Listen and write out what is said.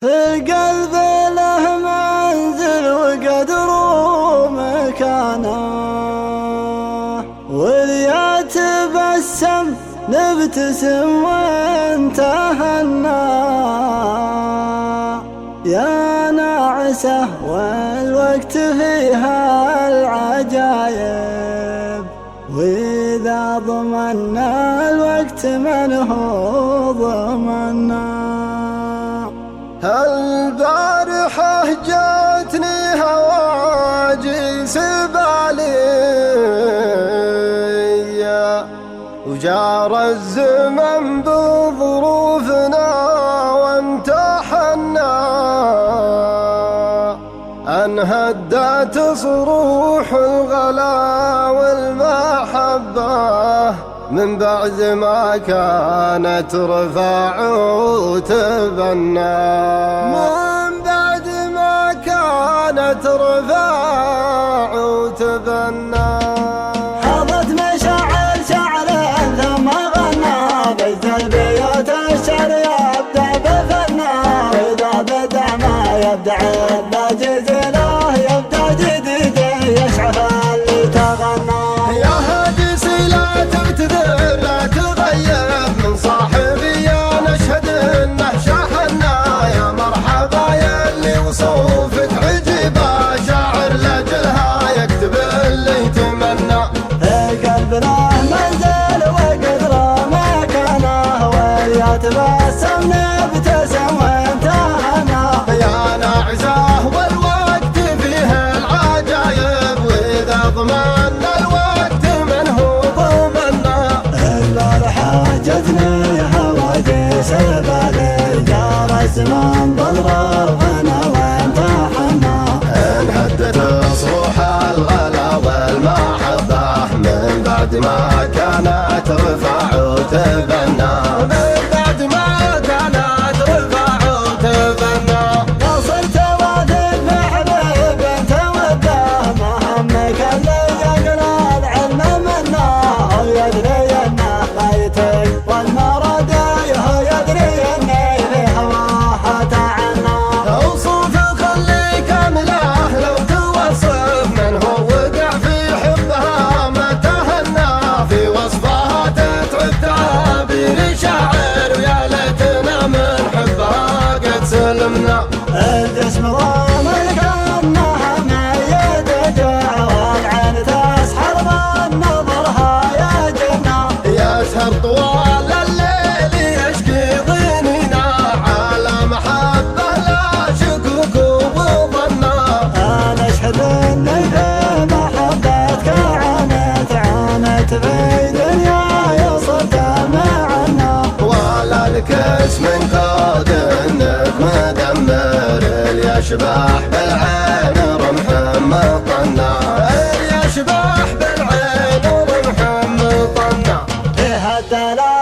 القلب له منزل وقدر ومكانه، وإذا تبسم نبتسم وانتهنا. يا ناعسة والوقت فيها العجايب، وإذا ضمنا الوقت من هو ضمنا. البارحة جاتني هواجس بالية، وجار الزمن بظروفنا وامتحنا. انهدت صروح الغلا والمحبة من بعد ما كانت رفاع وتبنى. من بعد ما كانت رفاع وتبنى. حظت مشاعر شعر ثم غنى، بيت البيوت الشعر يبدع بفنى. إذا بدع ما يبدع إلا جزيله، يبدع جديد يشعر اللي تغنى. يا هاجسي لا تبتذل لا تغير من صاحبي، يا نشهد انه شاحنا. يا مرحبا يا اللي وصوفك عجيبة، شاعر لاجلها يكتب اللي يتمنى. القلب له منزل وقدره مكانه، ويا تبسم نبتسم وانتهنا. يا ناعسة والوقت فيه العجايب، وإذا ضمنا الوقت من هو ضمنا. البارحة جتني هواجس بالي، جار الزمان بظروفنا وامتحنا. انهدت صروح الغلا والمحبة من بعد ما كانت رفاع وتبنى. من بعد ما كانت رفاع وتبنى. وصلت واثق بحبيب توده، مهمك اللي يقرا العلم منه. يدري انه غايتك والمراد، يدري اني في هواه اتعنى. اوصفك اللي كامله لو توصف من هو وقع في حبها ما تهنى. في وصفها تتعب تعابير شاعر، ويا ليتنا من حبها قد سلمنا. الجسم ضامن كأنها ميت جوع، والعين تسحر من نظرها يا جنة. يسهر طوال الليل يشكي ضنينا، على محبة لا شكوك وظنا. أنا أشهد إني في محبتك عانيت في دنياي وصرت معنا. ولا لك اسم كاد انك مدمر، اليشبح بالعين رمح مطنع. اليشبح بالعين رمح مطنع. فيها الدلال